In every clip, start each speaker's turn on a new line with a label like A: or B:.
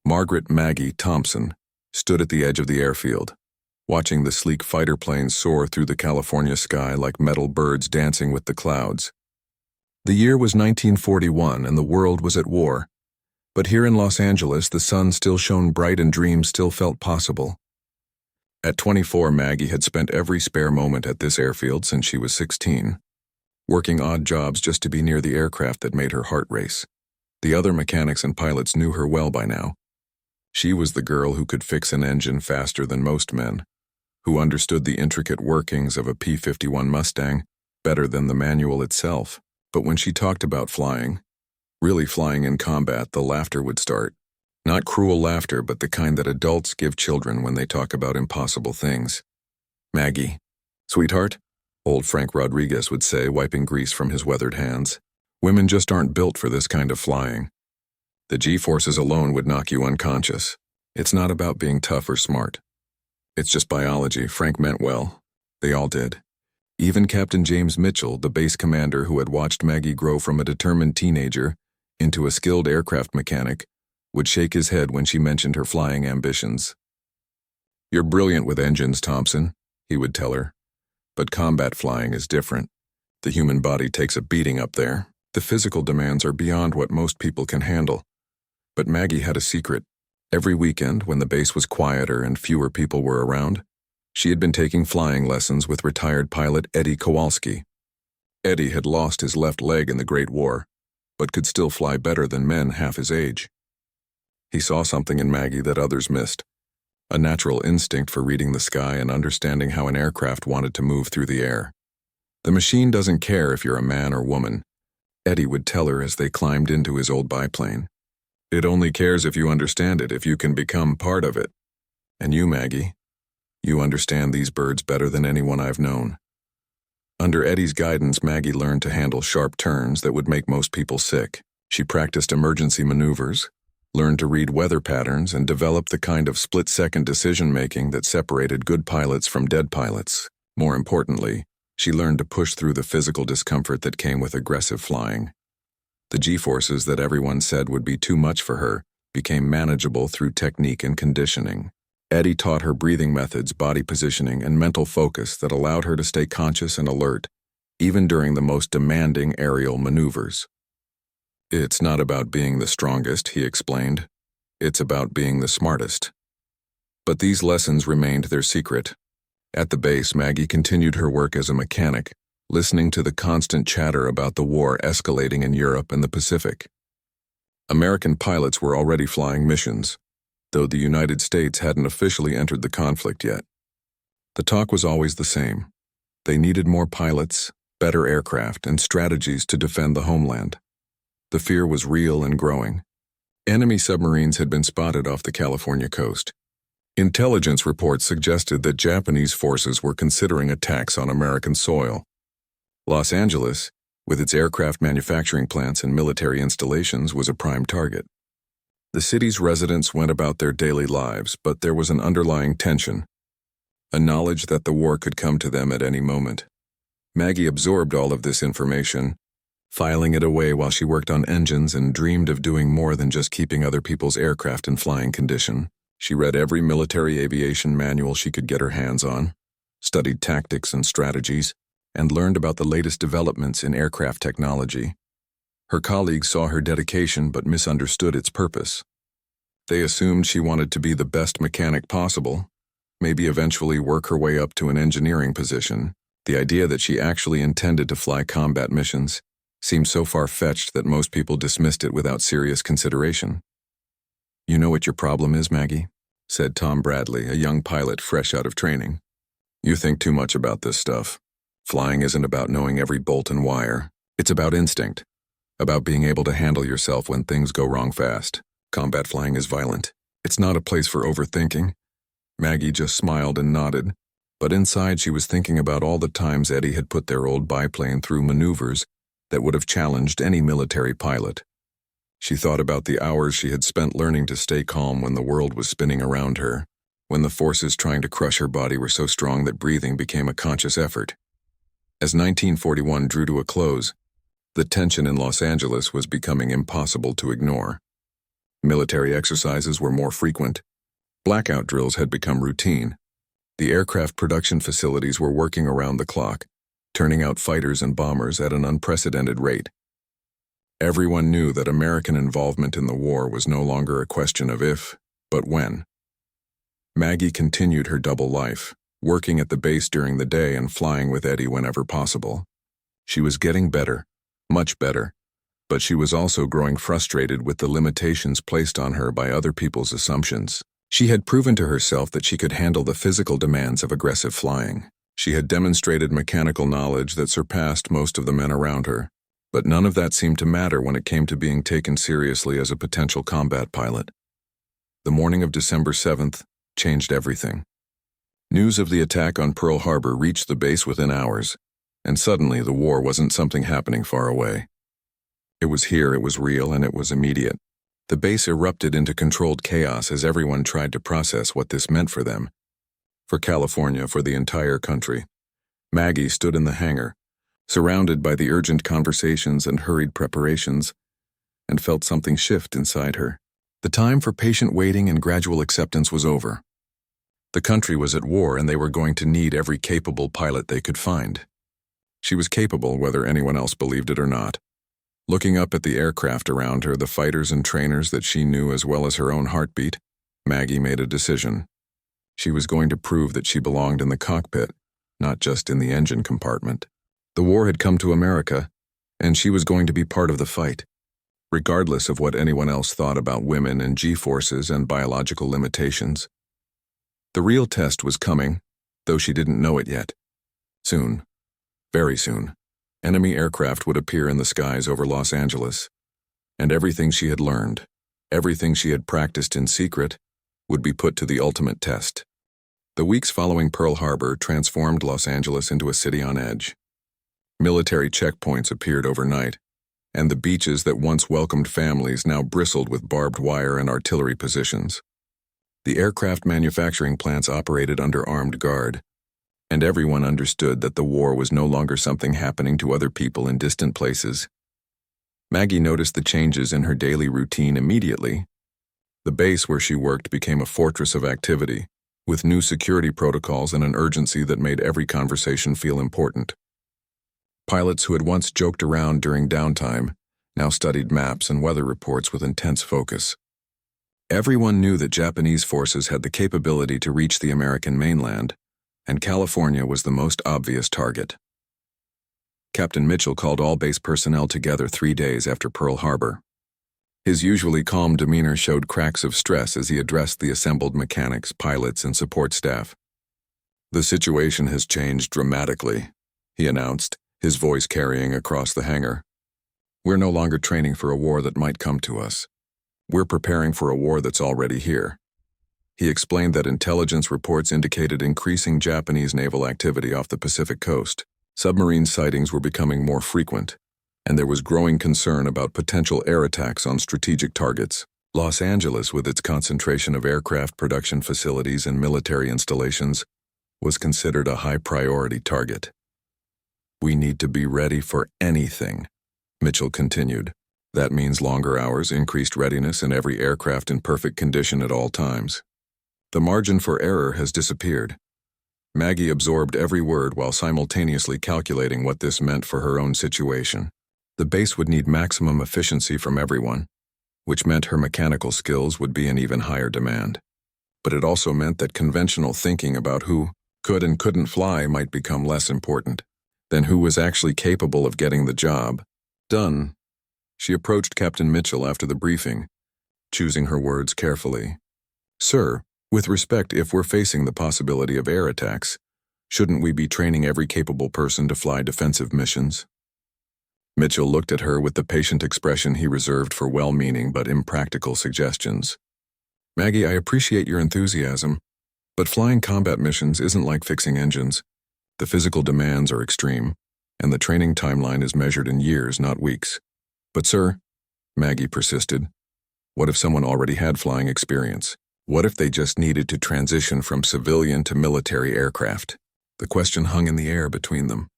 A: Margaret Maggie Thompson stood at the edge of the airfield, watching the sleek fighter planes soar through the California sky like metal birds dancing with the clouds. The year was 1941 and the world was at war. But here in Los Angeles, the sun still shone bright and dreams still felt possible. At 24, Maggie had spent every spare moment at this airfield since she was 16, working odd jobs just to be near the aircraft that made her heart race. The other mechanics and pilots knew her well by now. She was the girl who could fix an engine faster than most men, who understood the intricate workings of a P-51 Mustang better than the manual itself. But when she talked about flying, really flying in combat, the laughter would start. Not cruel laughter, but the kind that adults give children when they talk about impossible things. "Maggie, sweetheart," old Frank Rodriguez would say, wiping grease from his weathered hands. "Women just aren't built for this kind of flying. The G-forces alone would knock you unconscious. It's not about being tough or smart. It's just biology." Frank meant well. They all did. Even Captain James Mitchell, the base commander who had watched Maggie grow from a determined teenager into a skilled aircraft mechanic, would shake his head when she mentioned her flying ambitions. "You're brilliant with engines, Thompson," he would tell her. "But combat flying is different. The human body takes a beating up there. The physical demands are beyond what most people can handle." But Maggie had a secret. Every weekend, when the base was quieter and fewer people were around, she had been taking flying lessons with retired pilot Eddie Kowalski. Eddie had lost his left leg in the Great War, but could still fly better than men half his age. He saw something in Maggie that others missed, a natural instinct for reading the sky and understanding how an aircraft wanted to move through the air. "The machine doesn't care if you're a man or woman," Eddie would tell her as they climbed into his old biplane. "It only cares if you understand it, if you can become part of it. And you, Maggie, you understand these birds better than anyone I've known." Under Eddie's guidance, Maggie learned to handle sharp turns that would make most people sick. She practiced emergency maneuvers, learned to read weather patterns, and developed the kind of split-second decision-making that separated good pilots from dead pilots. More importantly, she learned to push through the physical discomfort that came with aggressive flying. The G-forces that everyone said would be too much for her became manageable through technique and conditioning. Eddie taught her breathing methods, body positioning, and mental focus that allowed her to stay conscious and alert, even during the most demanding aerial maneuvers. "It's not about being the strongest," he explained. "It's about being the smartest." But these lessons remained their secret. At the base, Maggie continued her work as a mechanic, listening to the constant chatter about the war escalating in Europe and the Pacific. American pilots were already flying missions, though the United States hadn't officially entered the conflict yet. The talk was always the same. They needed more pilots, better aircraft, and strategies to defend the homeland. The fear was real and growing. Enemy submarines had been spotted off the California coast. Intelligence reports suggested that Japanese forces were considering attacks on American soil. Los Angeles, with its aircraft manufacturing plants and military installations, was a prime target. The city's residents went about their daily lives, but there was an underlying tension, a knowledge that the war could come to them at any moment. Maggie absorbed all of this information, filing it away while she worked on engines and dreamed of doing more than just keeping other people's aircraft in flying condition. She read every military aviation manual she could get her hands on, studied tactics and strategies, and learned about the latest developments in aircraft technology. Her colleagues saw her dedication but misunderstood its purpose. They assumed she wanted to be the best mechanic possible, maybe eventually work her way up to an engineering position. The idea that she actually intended to fly combat missions seemed so far-fetched that most people dismissed it without serious consideration. "You know what your problem is, Maggie?" said Tom Bradley, a young pilot fresh out of training. "You think too much about this stuff. Flying isn't about knowing every bolt and wire. It's about instinct, about being able to handle yourself when things go wrong fast. Combat flying is violent. It's not a place for overthinking." Maggie just smiled and nodded, but inside she was thinking about all the times Eddie had put their old biplane through maneuvers that would have challenged any military pilot. She thought about the hours she had spent learning to stay calm when the world was spinning around her, when the forces trying to crush her body were so strong that breathing became a conscious effort. As 1941 drew to a close, the tension in Los Angeles was becoming impossible to ignore. Military exercises were more frequent. Blackout drills had become routine. The aircraft production facilities were working around the clock, turning out fighters and bombers at an unprecedented rate. Everyone knew that American involvement in the war was no longer a question of if, but when. Maggie continued her double life, working at the base during the day and flying with Eddie whenever possible. She was getting better, much better, but she was also growing frustrated with the limitations placed on her by other people's assumptions. She had proven to herself that she could handle the physical demands of aggressive flying. She had demonstrated mechanical knowledge that surpassed most of the men around her, but none of that seemed to matter when it came to being taken seriously as a potential combat pilot. The morning of December 7th changed everything. News of the attack on Pearl Harbor reached the base within hours, and suddenly the war wasn't something happening far away. It was here, it was real, and it was immediate. The base erupted into controlled chaos as everyone tried to process what this meant for them. For California, for the entire country. Maggie stood in the hangar, surrounded by the urgent conversations and hurried preparations, and felt something shift inside her. The time for patient waiting and gradual acceptance was over. The country was at war, and they were going to need every capable pilot they could find. She was capable, whether anyone else believed it or not. Looking up at the aircraft around her, the fighters and trainers that she knew as well as her own heartbeat, Maggie made a decision. She was going to prove that she belonged in the cockpit, not just in the engine compartment. The war had come to America, and she was going to be part of the fight, regardless of what anyone else thought about women and G-forces and biological limitations. The real test was coming, though she didn't know it yet. Soon, very soon, enemy aircraft would appear in the skies over Los Angeles, and everything she had learned, everything she had practiced in secret, would be put to the ultimate test. The weeks following Pearl Harbor transformed Los Angeles into a city on edge. Military checkpoints appeared overnight, and the beaches that once welcomed families now bristled with barbed wire and artillery positions. The aircraft manufacturing plants operated under armed guard, and everyone understood that the war was no longer something happening to other people in distant places. Maggie noticed the changes in her daily routine immediately. The base where she worked became a fortress of activity, with new security protocols and an urgency that made every conversation feel important. Pilots who had once joked around during downtime now studied maps and weather reports with intense focus. Everyone knew that Japanese forces had the capability to reach the American mainland, and California was the most obvious target. Captain Mitchell called all base personnel together 3 days after Pearl Harbor. His usually calm demeanor showed cracks of stress as he addressed the assembled mechanics, pilots, and support staff. "The situation has changed dramatically," he announced, his voice carrying across the hangar. "We're no longer training for a war that might come to us. We're preparing for a war that's already here." He explained that intelligence reports indicated increasing Japanese naval activity off the Pacific coast. Submarine sightings were becoming more frequent, and there was growing concern about potential air attacks on strategic targets. Los Angeles, with its concentration of aircraft production facilities and military installations, was considered a high-priority target. "We need to be ready for anything," Mitchell continued. "That means longer hours, increased readiness, and every aircraft in perfect condition at all times." The margin for error has disappeared. Maggie absorbed every word while simultaneously calculating what this meant for her own situation. The base would need maximum efficiency from everyone, which meant her mechanical skills would be in even higher demand. But it also meant that conventional thinking about who could and couldn't fly might become less important than who was actually capable of getting the job done. She approached Captain Mitchell after the briefing, choosing her words carefully. "Sir, with respect, if we're facing the possibility of air attacks, shouldn't we be training every capable person to fly defensive missions?" Mitchell looked at her with the patient expression he reserved for well-meaning but impractical suggestions. "Maggie, I appreciate your enthusiasm, but flying combat missions isn't like fixing engines. The physical demands are extreme, and the training timeline is measured in years, not weeks." "But sir," Maggie persisted, "what if someone already had flying experience? What if they just needed to transition from civilian to military aircraft?" The question hung in the air between them.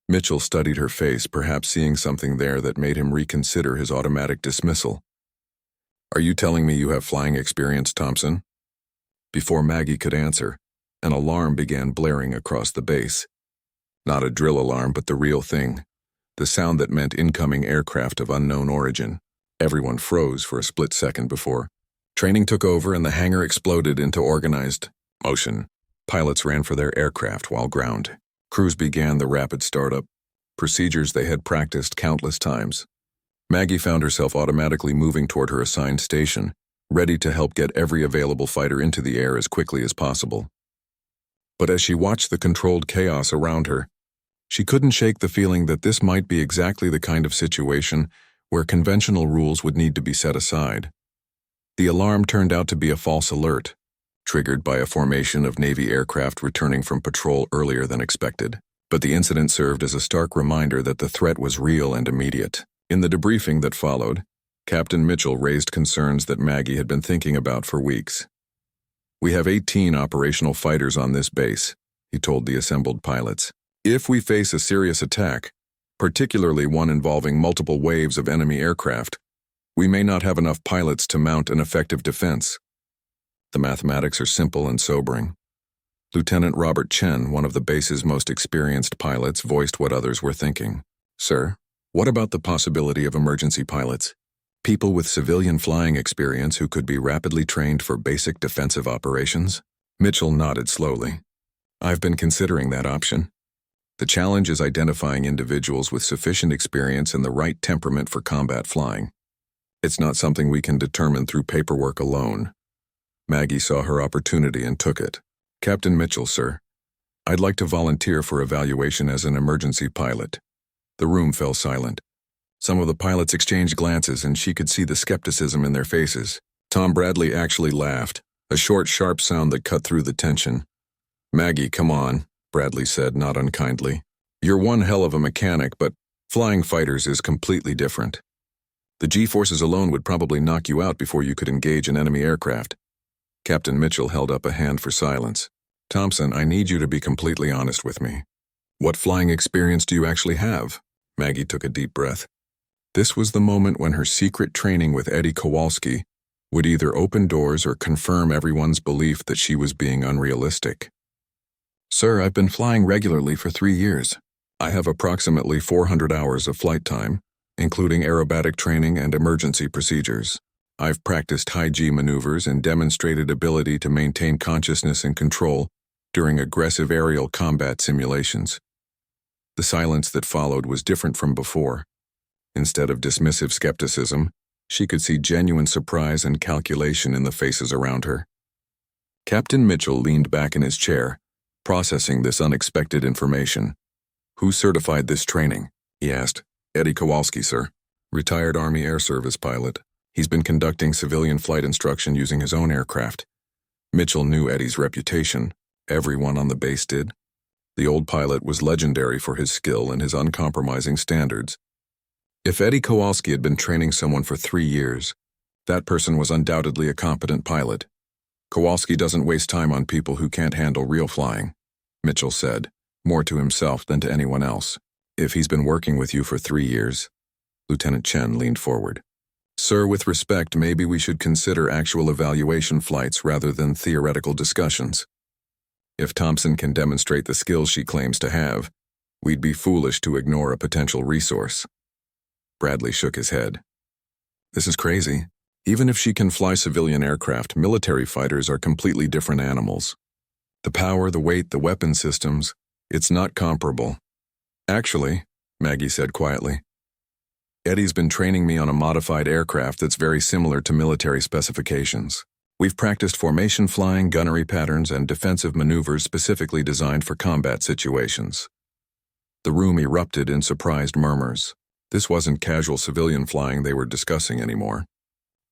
A: Mitchell studied her face, perhaps seeing something there that made him reconsider his automatic dismissal. Are you telling me you have flying experience, Thompson? Before Maggie could answer, an alarm began blaring across the base. Not a drill alarm, but the real thing. The sound that meant incoming aircraft of unknown origin. Everyone froze for a split second before training took over and the hangar exploded into organized motion. Pilots ran for their aircraft while ground. Crews began the rapid startup, procedures they had practiced countless times. Maggie found herself automatically moving toward her assigned station, ready to help get every available fighter into the air as quickly as possible. But as she watched the controlled chaos around her, she couldn't shake the feeling that this might be exactly the kind of situation where conventional rules would need to be set aside. The alarm turned out to be a false alert, triggered by a formation of Navy aircraft returning from patrol earlier than expected. But the incident served as a stark reminder that the threat was real and immediate. In the debriefing that followed, Captain Mitchell raised concerns that Maggie had been thinking about for weeks. "We have 18 operational fighters on this base," he told the assembled pilots. "If we face a serious attack, particularly one involving multiple waves of enemy aircraft, we may not have enough pilots to mount an effective defense." The mathematics are simple and sobering. Lieutenant Robert Chen, one of the base's most experienced pilots, voiced what others were thinking. "Sir, what about the possibility of emergency pilots? People with civilian flying experience who could be rapidly trained for basic defensive operations?" Mitchell nodded slowly. "I've been considering that option. The challenge is identifying individuals with sufficient experience and the right temperament for combat flying. It's not something we can determine through paperwork alone." Maggie saw her opportunity and took it. "Captain Mitchell, sir, I'd like to volunteer for evaluation as an emergency pilot." The room fell silent. Some of the pilots exchanged glances and she could see the skepticism in their faces. Tom Bradley actually laughed, a short, sharp sound that cut through the tension. "Maggie, come on," Bradley said, not unkindly. "You're one hell of a mechanic, but flying fighters is completely different. The G-forces alone would probably knock you out before you could engage an enemy aircraft." Captain Mitchell held up a hand for silence. "Thompson, I need you to be completely honest with me. What flying experience do you actually have?" Maggie took a deep breath. This was the moment when her secret training with Eddie Kowalski would either open doors or confirm everyone's belief that she was being unrealistic. "Sir, I've been flying regularly for 3 years. I have approximately 400 hours of flight time, including aerobatic training and emergency procedures. I've practiced high-G maneuvers and demonstrated ability to maintain consciousness and control during aggressive aerial combat simulations." The silence that followed was different from before. Instead of dismissive skepticism, she could see genuine surprise and calculation in the faces around her. Captain Mitchell leaned back in his chair, processing this unexpected information. "Who certified this training?" he asked. "Eddie Kowalski, sir. Retired Army Air Service pilot. He's been conducting civilian flight instruction using his own aircraft." Mitchell knew Eddie's reputation. Everyone on the base did. The old pilot was legendary for his skill and his uncompromising standards. If Eddie Kowalski had been training someone for 3 years, that person was undoubtedly a competent pilot. "Kowalski doesn't waste time on people who can't handle real flying," Mitchell said, more to himself than to anyone else. "If he's been working with you for 3 years, Lieutenant Chen leaned forward. "Sir, with respect, maybe we should consider actual evaluation flights rather than theoretical discussions. If Thompson can demonstrate the skills she claims to have, we'd be foolish to ignore a potential resource." Bradley shook his head. "This is crazy. Even if she can fly civilian aircraft, military fighters are completely different animals. The power, the weight, the weapon systems, it's not comparable." "Actually," Maggie said quietly, "Eddie's been training me on a modified aircraft that's very similar to military specifications. We've practiced formation flying, gunnery patterns, and defensive maneuvers specifically designed for combat situations." The room erupted in surprised murmurs. This wasn't casual civilian flying they were discussing anymore.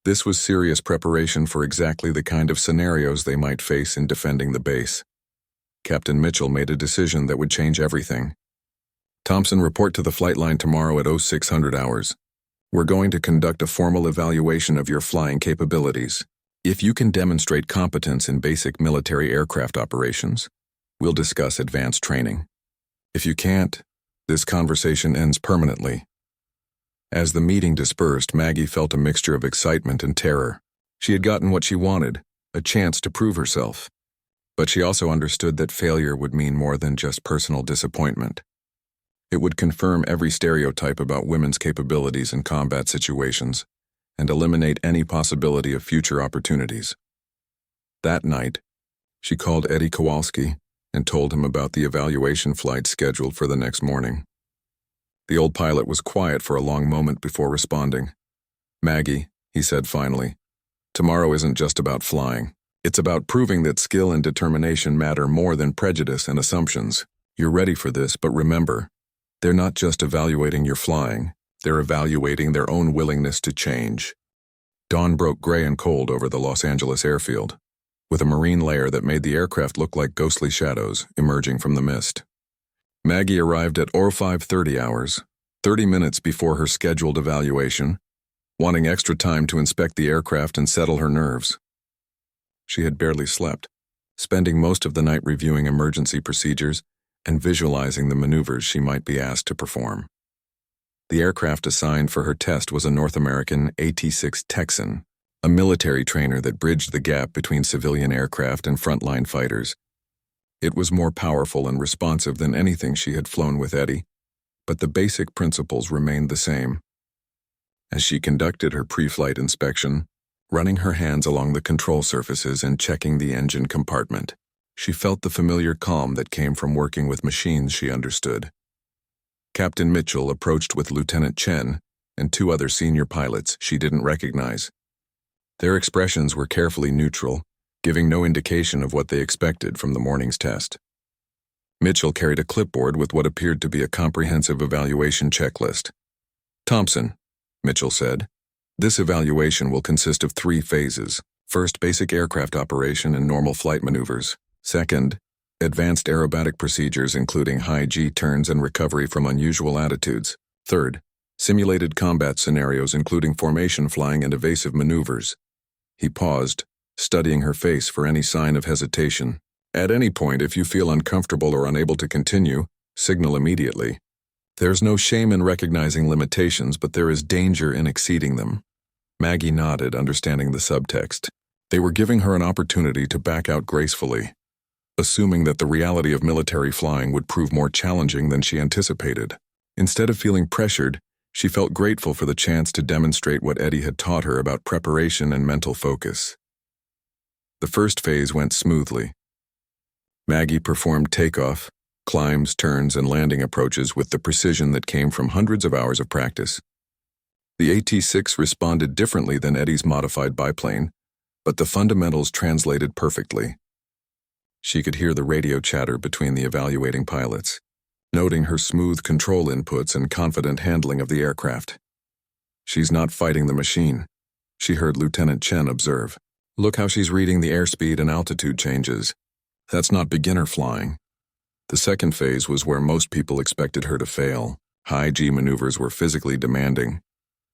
A: This was serious preparation for exactly the kind of scenarios they might face in defending the base. Captain Mitchell made a decision that would change everything. "Thompson, report to the flight line tomorrow at 0600 hours. We're going to conduct a formal evaluation of your flying capabilities. If you can demonstrate competence in basic military aircraft operations, we'll discuss advanced training. If you can't, this conversation ends permanently." As the meeting dispersed, Maggie felt a mixture of excitement and terror. She had gotten what she wanted, a chance to prove herself. But she also understood that failure would mean more than just personal disappointment. It would confirm every stereotype about women's capabilities in combat situations and eliminate any possibility of future opportunities. That night, she called Eddie Kowalski and told him about the evaluation flight scheduled for the next morning. The old pilot was quiet for a long moment before responding. "Maggie," he said finally, "tomorrow isn't just about flying. It's about proving that skill and determination matter more than prejudice and assumptions. You're ready for this, but remember, they're not just evaluating your flying, they're evaluating their own willingness to change." Dawn broke gray and cold over the Los Angeles airfield, with a marine layer that made the aircraft look like ghostly shadows emerging from the mist. Maggie arrived at 0530 hours, 30 minutes before her scheduled evaluation, wanting extra time to inspect the aircraft and settle her nerves. She had barely slept, spending most of the night reviewing emergency procedures and visualizing the maneuvers she might be asked to perform. The aircraft assigned for her test was a North American AT-6 Texan, a military trainer that bridged the gap between civilian aircraft and frontline fighters. It was more powerful and responsive than anything she had flown with Eddie, but the basic principles remained the same. As she conducted her pre-flight inspection, running her hands along the control surfaces and checking the engine compartment, she felt the familiar calm that came from working with machines she understood. Captain Mitchell approached with Lieutenant Chen and two other senior pilots she didn't recognize. Their expressions were carefully neutral, giving no indication of what they expected from the morning's test. Mitchell carried a clipboard with what appeared to be a comprehensive evaluation checklist. "Thompson," Mitchell said, "this evaluation will consist of 3 phases. First, basic aircraft operation and normal flight maneuvers. Second, advanced aerobatic procedures including high G turns and recovery from unusual attitudes. Third, simulated combat scenarios including formation flying and evasive maneuvers." He paused, studying her face for any sign of hesitation. "At any point, if you feel uncomfortable or unable to continue, signal immediately. There's no shame in recognizing limitations, but there is danger in exceeding them." Maggie nodded, understanding the subtext. They were giving her an opportunity to back out gracefully, assuming that the reality of military flying would prove more challenging than she anticipated. Instead of feeling pressured, she felt grateful for the chance to demonstrate what Eddie had taught her about preparation and mental focus. The first phase went smoothly. Maggie performed takeoff, climbs, turns, and landing approaches with the precision that came from hundreds of hours of practice. The AT-6 responded differently than Eddie's modified biplane, but the fundamentals translated perfectly. She could hear the radio chatter between the evaluating pilots, noting her smooth control inputs and confident handling of the aircraft. "She's not fighting the machine," she heard Lieutenant Chen observe. "Look how she's reading the airspeed and altitude changes. That's not beginner flying." The second phase was where most people expected her to fail. High G maneuvers were physically demanding,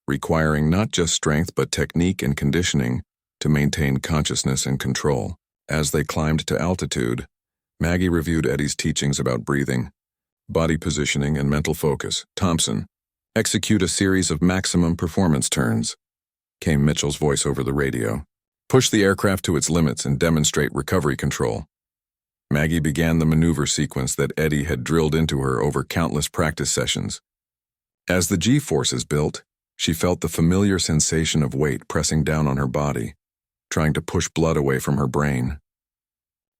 A: requiring not just strength but technique and conditioning to maintain consciousness and control. As they climbed to altitude, Maggie reviewed Eddie's teachings about breathing, body positioning, and mental focus. "Thompson, execute a series of maximum performance turns," came Mitchell's voice over the radio. "Push the aircraft to its limits and demonstrate recovery control." Maggie began the maneuver sequence that Eddie had drilled into her over countless practice sessions. As the G-forces built, she felt the familiar sensation of weight pressing down on her body, trying to push blood away from her brain.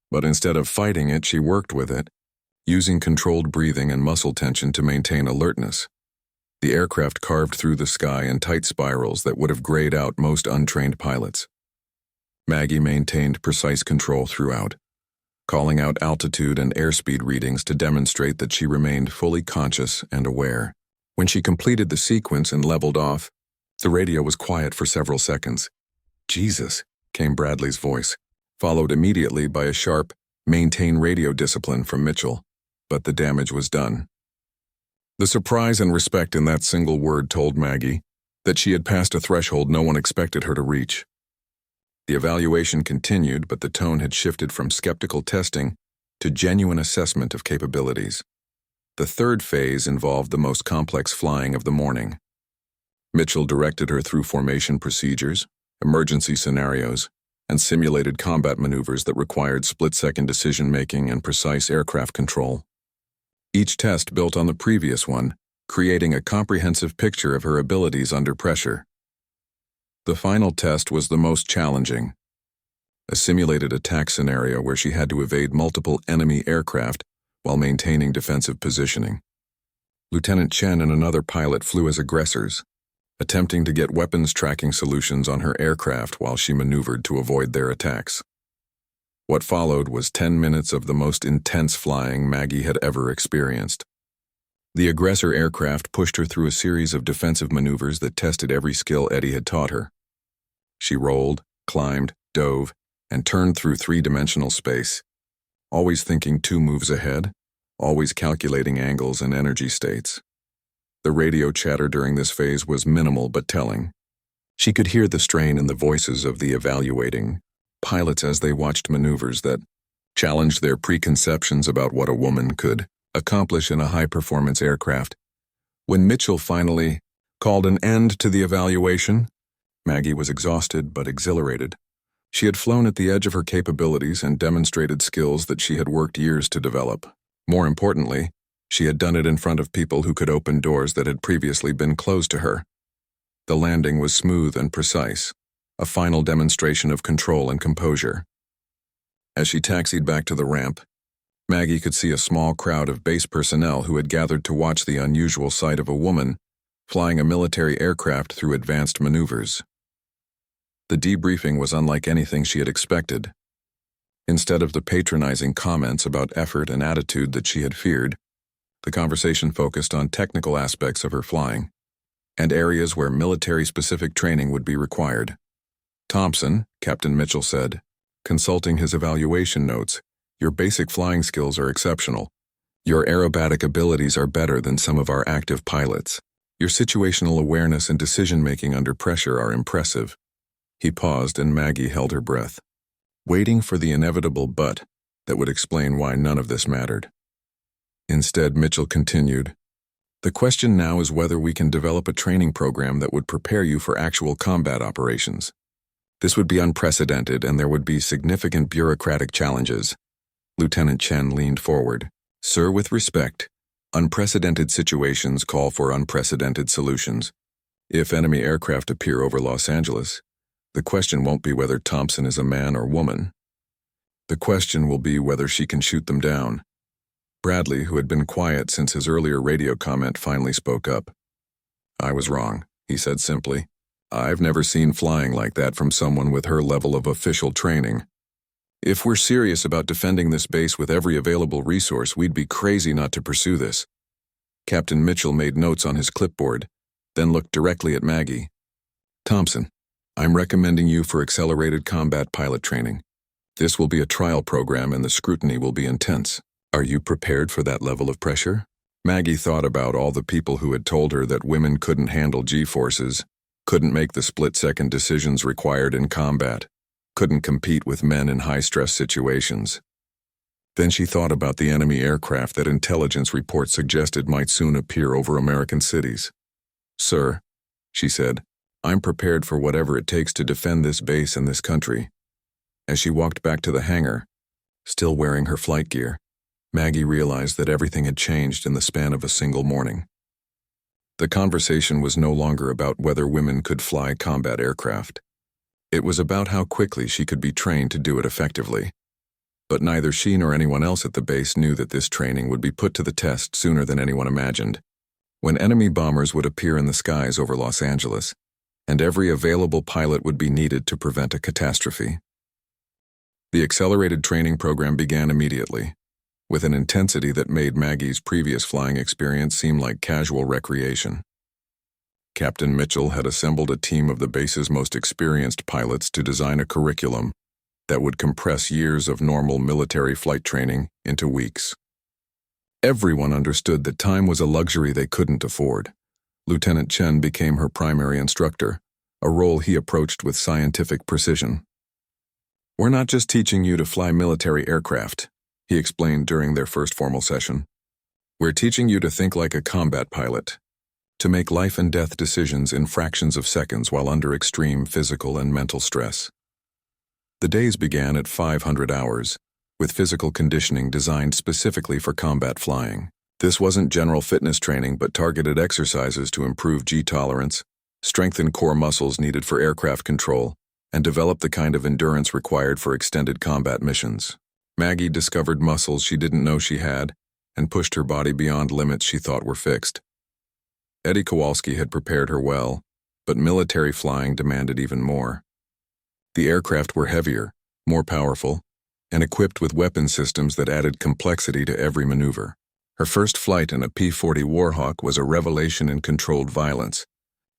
A: But instead of fighting it, she worked with it, using controlled breathing and muscle tension to maintain alertness. The aircraft carved through the sky in tight spirals that would have grayed out most untrained pilots. Maggie maintained precise control throughout, calling out altitude and airspeed readings to demonstrate that she remained fully conscious and aware. When she completed the sequence and leveled off, the radio was quiet for several seconds. "Jesus," came Bradley's voice, followed immediately by a sharp, "Maintain radio discipline" from Mitchell, but the damage was done. The surprise and respect in that single word told Maggie that she had passed a threshold no one expected her to reach. The evaluation continued, but the tone had shifted from skeptical testing to genuine assessment of capabilities. The third phase involved the most complex flying of the morning. Mitchell directed her through formation procedures, emergency scenarios, and simulated combat maneuvers that required split-second decision-making and precise aircraft control. Each test built on the previous one, creating a comprehensive picture of her abilities under pressure. The final test was the most challenging. A simulated attack scenario where she had to evade multiple enemy aircraft while maintaining defensive positioning. Lieutenant Chen and another pilot flew as aggressors, attempting to get weapons tracking solutions on her aircraft while she maneuvered to avoid their attacks. What followed was 10 minutes of the most intense flying Maggie had ever experienced. The aggressor aircraft pushed her through a series of defensive maneuvers that tested every skill Eddie had taught her. She rolled, climbed, dove, and turned through three-dimensional space, always thinking 2 moves ahead, always calculating angles and energy states. The radio chatter during this phase was minimal but telling. She could hear the strain in the voices of the evaluating pilots as they watched maneuvers that challenged their preconceptions about what a woman could accomplish in a high-performance aircraft. When Mitchell finally called an end to the evaluation, Maggie was exhausted but exhilarated. She had flown at the edge of her capabilities and demonstrated skills that she had worked years to develop. More importantly, she had done it in front of people who could open doors that had previously been closed to her. The landing was smooth and precise, a final demonstration of control and composure. As she taxied back to the ramp, Maggie could see a small crowd of base personnel who had gathered to watch the unusual sight of a woman flying a military aircraft through advanced maneuvers. The debriefing was unlike anything she had expected. Instead of the patronizing comments about effort and attitude that she had feared, the conversation focused on technical aspects of her flying and areas where military-specific training would be required. "Thompson," Captain Mitchell said, consulting his evaluation notes, "your basic flying skills are exceptional. Your aerobatic abilities are better than some of our active pilots. Your situational awareness and decision-making under pressure are impressive." He paused and Maggie held her breath, waiting for the inevitable but that would explain why none of this mattered. Instead, Mitchell continued, "The question now is whether we can develop a training program that would prepare you for actual combat operations. This would be unprecedented and there would be significant bureaucratic challenges." Lieutenant Chen leaned forward. "Sir, with respect, unprecedented situations call for unprecedented solutions. If enemy aircraft appear over Los Angeles, the question won't be whether Thompson is a man or woman. The question will be whether she can shoot them down." Bradley, who had been quiet since his earlier radio comment, finally spoke up. "I was wrong," he said simply. "I've never seen flying like that from someone with her level of official training. If we're serious about defending this base with every available resource, we'd be crazy not to pursue this." Captain Mitchell made notes on his clipboard, then looked directly at Maggie. "Thompson, I'm recommending you for accelerated combat pilot training. This will be a trial program and the scrutiny will be intense. Are you prepared for that level of pressure?" Maggie thought about all the people who had told her that women couldn't handle G-forces, couldn't make the split-second decisions required in combat, couldn't compete with men in high-stress situations. Then she thought about the enemy aircraft that intelligence reports suggested might soon appear over American cities. "Sir," she said, "I'm prepared for whatever it takes to defend this base and this country." As she walked back to the hangar, still wearing her flight gear, Maggie realized that everything had changed in the span of a single morning. The conversation was no longer about whether women could fly combat aircraft. It was about how quickly she could be trained to do it effectively. But neither she nor anyone else at the base knew that this training would be put to the test sooner than anyone imagined, when enemy bombers would appear in the skies over Los Angeles, and every available pilot would be needed to prevent a catastrophe. The accelerated training program began immediately, with an intensity that made Maggie's previous flying experience seem like casual recreation. Captain Mitchell had assembled a team of the base's most experienced pilots to design a curriculum that would compress years of normal military flight training into weeks. Everyone understood that time was a luxury they couldn't afford. Lieutenant Chen became her primary instructor, a role he approached with scientific precision. "We're not just teaching you to fly military aircraft," he explained during their first formal session. "We're teaching you to think like a combat pilot, to make life and death decisions in fractions of seconds while under extreme physical and mental stress. The days began at 500 hours, with physical conditioning designed specifically for combat flying. This wasn't general fitness training but targeted exercises to improve G tolerance, strengthen core muscles needed for aircraft control, and develop the kind of endurance required for extended combat missions. Maggie discovered muscles she didn't know she had and pushed her body beyond limits she thought were fixed. Eddie Kowalski had prepared her well, but military flying demanded even more. The aircraft were heavier, more powerful, and equipped with weapon systems that added complexity to every maneuver. Her first flight in a P-40 Warhawk was a revelation in controlled violence,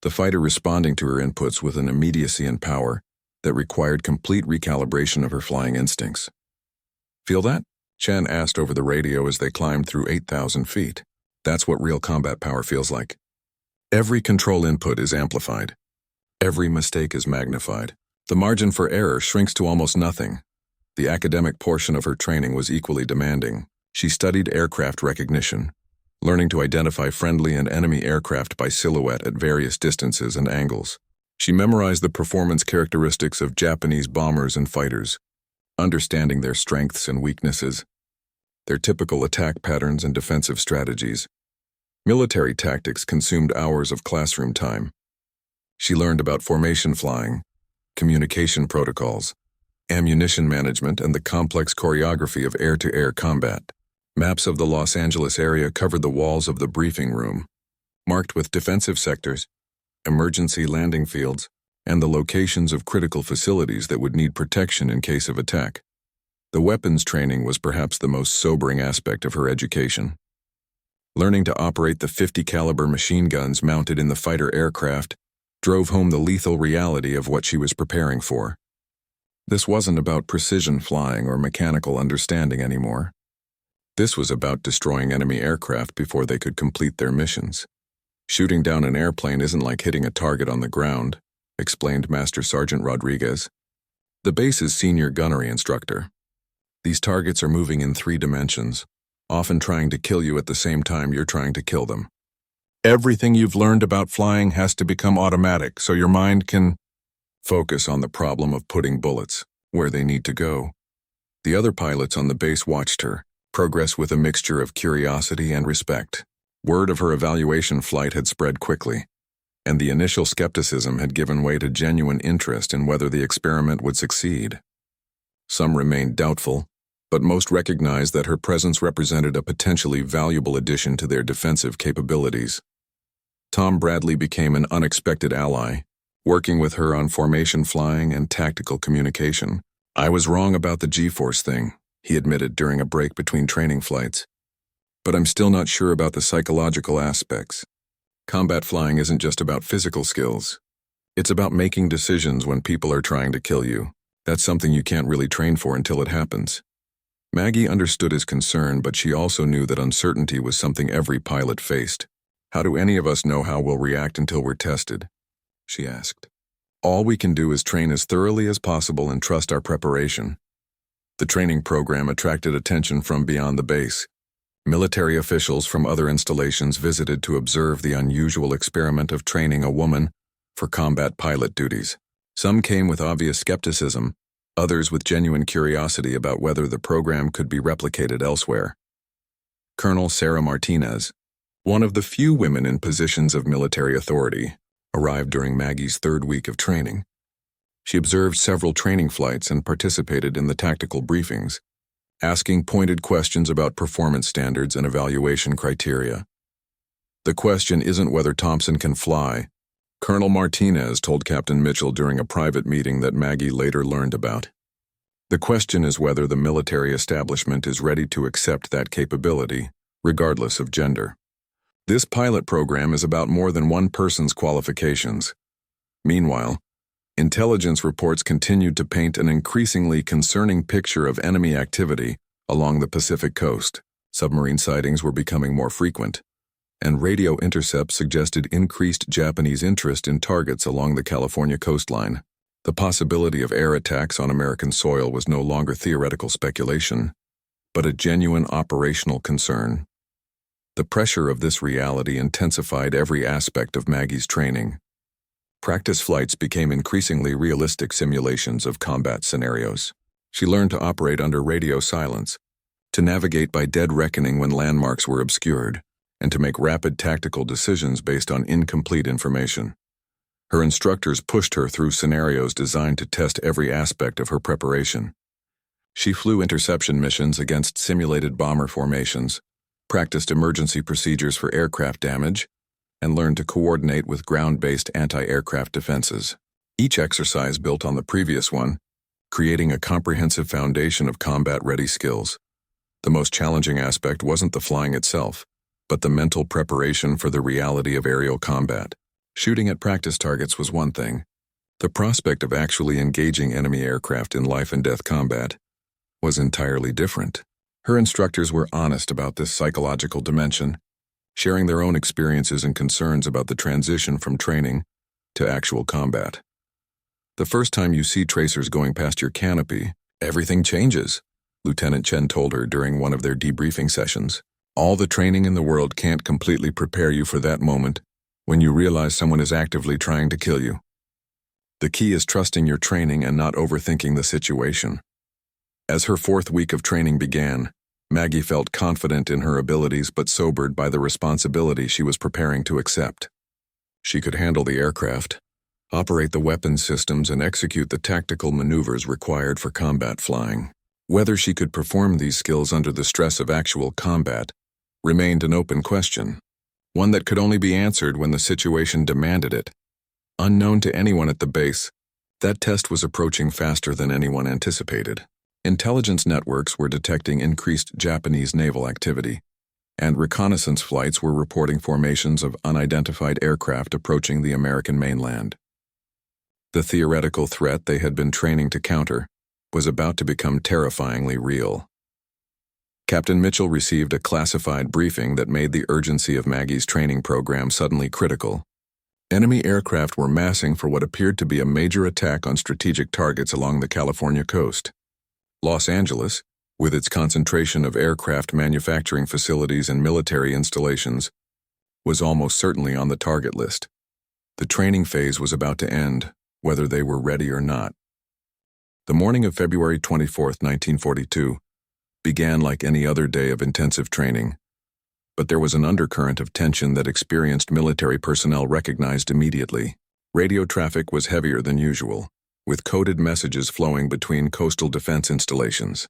A: the fighter responding to her inputs with an immediacy and power that required complete recalibration of her flying instincts. "Feel that?" Chen asked over the radio as they climbed through 8,000 feet. "That's what real combat power feels like. Every control input is amplified. Every mistake is magnified. The margin for error shrinks to almost nothing." The academic portion of her training was equally demanding. She studied aircraft recognition, learning to identify friendly and enemy aircraft by silhouette at various distances and angles. She memorized the performance characteristics of Japanese bombers and fighters, understanding their strengths and weaknesses, their typical attack patterns and defensive strategies. Military tactics consumed hours of classroom time. She learned about formation flying, communication protocols, ammunition management, and the complex choreography of air-to-air combat. Maps of the Los Angeles area covered the walls of the briefing room, marked with defensive sectors, emergency landing fields, and the locations of critical facilities that would need protection in case of attack. The weapons training was perhaps the most sobering aspect of her education. Learning to operate the .50 caliber machine guns mounted in the fighter aircraft drove home the lethal reality of what she was preparing for. This wasn't about precision flying or mechanical understanding anymore. This was about destroying enemy aircraft before they could complete their missions. "Shooting down an airplane isn't like hitting a target on the ground," explained Master Sergeant Rodriguez, the base's senior gunnery instructor. "These targets are moving in 3 dimensions, often trying to kill you at the same time you're trying to kill them. Everything you've learned about flying has to become automatic so your mind can focus on the problem of putting bullets where they need to go." The other pilots on the base watched her progress with a mixture of curiosity and respect. Word of her evaluation flight had spread quickly, and the initial skepticism had given way to genuine interest in whether the experiment would succeed. Some remained doubtful, but most recognized that her presence represented a potentially valuable addition to their defensive capabilities. Tom Bradley became an unexpected ally, working with her on formation flying and tactical communication. "I was wrong about the G-force thing," he admitted during a break between training flights. "But I'm still not sure about the psychological aspects. Combat flying isn't just about physical skills. It's about making decisions when people are trying to kill you. That's something you can't really train for until it happens." Maggie understood his concern, but she also knew that uncertainty was something every pilot faced. "How do any of us know how we'll react until we're tested?" she asked. "All we can do is train as thoroughly as possible and trust our preparation." The training program attracted attention from beyond the base. Military officials from other installations visited to observe the unusual experiment of training a woman for combat pilot duties. Some came with obvious skepticism, others with genuine curiosity about whether the program could be replicated elsewhere. Colonel Sarah Martinez, one of the few women in positions of military authority, arrived during Maggie's 3rd week of training. She observed several training flights and participated in the tactical briefings, asking pointed questions about performance standards and evaluation criteria. "The question isn't whether Thompson can fly," Colonel Martinez told Captain Mitchell during a private meeting that Maggie later learned about. "The question is whether the military establishment is ready to accept that capability, regardless of gender. This pilot program is about more than one person's qualifications." Meanwhile, intelligence reports continued to paint an increasingly concerning picture of enemy activity along the Pacific coast. Submarine sightings were becoming more frequent, and radio intercepts suggested increased Japanese interest in targets along the California coastline. The possibility of air attacks on American soil was no longer theoretical speculation, but a genuine operational concern. The pressure of this reality intensified every aspect of Maggie's training. Practice flights became increasingly realistic simulations of combat scenarios. She learned to operate under radio silence, to navigate by dead reckoning when landmarks were obscured, and to make rapid tactical decisions based on incomplete information. Her instructors pushed her through scenarios designed to test every aspect of her preparation. She flew interception missions against simulated bomber formations, practiced emergency procedures for aircraft damage, and learned to coordinate with ground-based anti-aircraft defenses. Each exercise built on the previous one, creating a comprehensive foundation of combat-ready skills. The most challenging aspect wasn't the flying itself, but the mental preparation for the reality of aerial combat. Shooting at practice targets was one thing. The prospect of actually engaging enemy aircraft in life-and-death combat was entirely different. Her instructors were honest about this psychological dimension, sharing their own experiences and concerns about the transition from training to actual combat. The first time you see tracers going past your canopy, everything changes, Lieutenant Chen told her during one of their debriefing sessions. All the training in the world can't completely prepare you for that moment when you realize someone is actively trying to kill you. The key is trusting your training and not overthinking the situation. As her 4th week of training began, Maggie felt confident in her abilities but sobered by the responsibility she was preparing to accept. She could handle the aircraft, operate the weapons systems, and execute the tactical maneuvers required for combat flying. Whether she could perform these skills under the stress of actual combat remained an open question, one that could only be answered when the situation demanded it. Unknown to anyone at the base, that test was approaching faster than anyone anticipated. Intelligence networks were detecting increased Japanese naval activity, and reconnaissance flights were reporting formations of unidentified aircraft approaching the American mainland. The theoretical threat they had been training to counter was about to become terrifyingly real. Captain Mitchell received a classified briefing that made the urgency of Maggie's training program suddenly critical. Enemy aircraft were massing for what appeared to be a major attack on strategic targets along the California coast. Los Angeles, with its concentration of aircraft manufacturing facilities and military installations, was almost certainly on the target list. The training phase was about to end, whether they were ready or not. The morning of February 24, 1942, began like any other day of intensive training, but there was an undercurrent of tension that experienced military personnel recognized immediately. Radio traffic was heavier than usual, with coded messages flowing between coastal defense installations.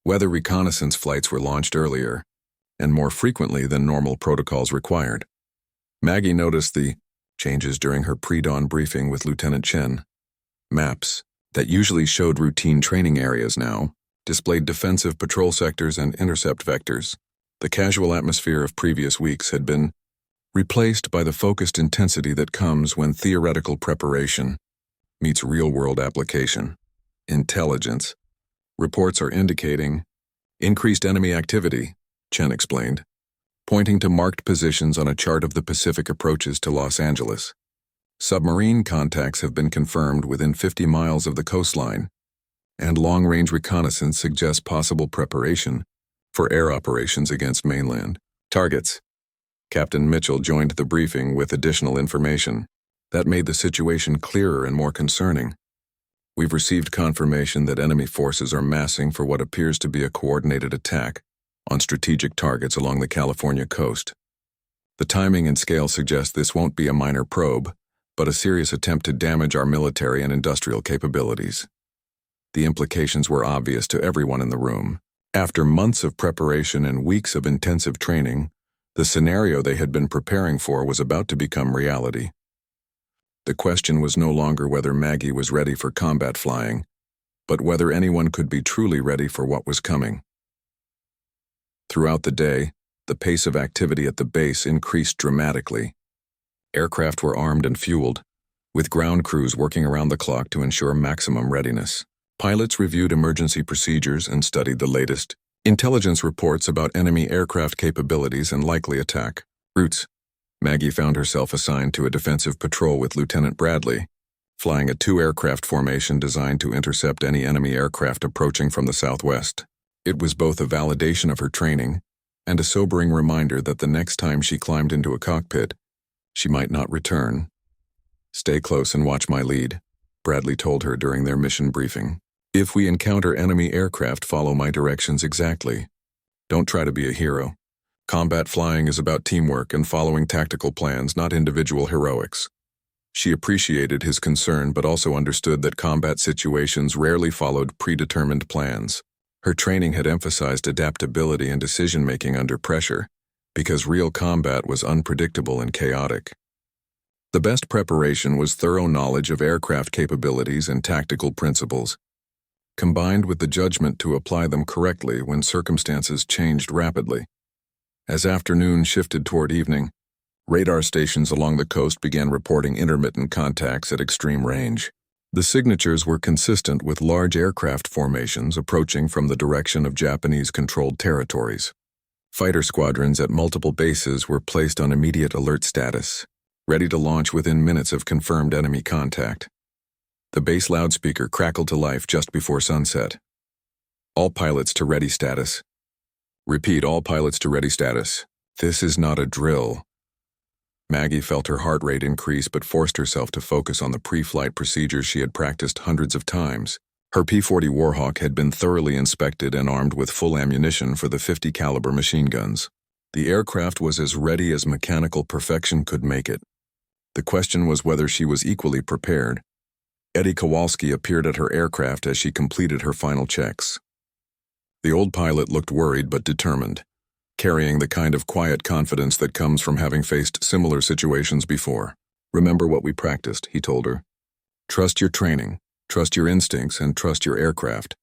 A: Weather reconnaissance flights were launched earlier, and more frequently than normal protocols required. Maggie noticed the changes during her pre-dawn briefing with Lieutenant Chen. Maps that usually showed routine training areas now displayed defensive patrol sectors and intercept vectors. The casual atmosphere of previous weeks had been replaced by the focused intensity that comes when theoretical preparation meets real-world application. Intelligence reports are indicating increased enemy activity, Chen explained, pointing to marked positions on a chart of the Pacific approaches to Los Angeles. Submarine contacts have been confirmed within 50 miles of the coastline, and long-range reconnaissance suggests possible preparation for air operations against mainland targets. Captain Mitchell joined the briefing with additional information that made the situation clearer and more concerning. We've received confirmation that enemy forces are massing for what appears to be a coordinated attack on strategic targets along the California coast. The timing and scale suggest this won't be a minor probe, but a serious attempt to damage our military and industrial capabilities. The implications were obvious to everyone in the room. After months of preparation and weeks of intensive training, the scenario they had been preparing for was about to become reality. The question was no longer whether Maggie was ready for combat flying, but whether anyone could be truly ready for what was coming. Throughout the day, the pace of activity at the base increased dramatically. Aircraft were armed and fueled, with ground crews working around the clock to ensure maximum readiness. Pilots reviewed emergency procedures and studied the latest intelligence reports about enemy aircraft capabilities and likely attack routes. Maggie found herself assigned to a defensive patrol with Lieutenant Bradley, flying a 2-aircraft formation designed to intercept any enemy aircraft approaching from the southwest. It was both a validation of her training and a sobering reminder that the next time she climbed into a cockpit, she might not return. "Stay close and watch my lead," Bradley told her during their mission briefing. "If we encounter enemy aircraft, follow my directions exactly. Don't try to be a hero. Combat flying is about teamwork and following tactical plans, not individual heroics." She appreciated his concern but also understood that combat situations rarely followed predetermined plans. Her training had emphasized adaptability and decision-making under pressure, because real combat was unpredictable and chaotic. The best preparation was thorough knowledge of aircraft capabilities and tactical principles, combined with the judgment to apply them correctly when circumstances changed rapidly. As afternoon shifted toward evening, radar stations along the coast began reporting intermittent contacts at extreme range. The signatures were consistent with large aircraft formations approaching from the direction of Japanese-controlled territories. Fighter squadrons at multiple bases were placed on immediate alert status, ready to launch within minutes of confirmed enemy contact. The base loudspeaker crackled to life just before sunset. "All pilots to ready status. Repeat, all pilots to ready status. This is not a drill." Maggie felt her heart rate increase but forced herself to focus on the pre-flight procedures she had practiced hundreds of times. Her P-40 Warhawk had been thoroughly inspected and armed with full ammunition for the .50 caliber machine guns. The aircraft was as ready as mechanical perfection could make it. The question was whether she was equally prepared. Eddie Kowalski appeared at her aircraft as she completed her final checks. The old pilot looked worried but determined, carrying the kind of quiet confidence that comes from having faced similar situations before. "Remember what we practiced," he told her. "Trust your training, trust your instincts, and trust your aircraft.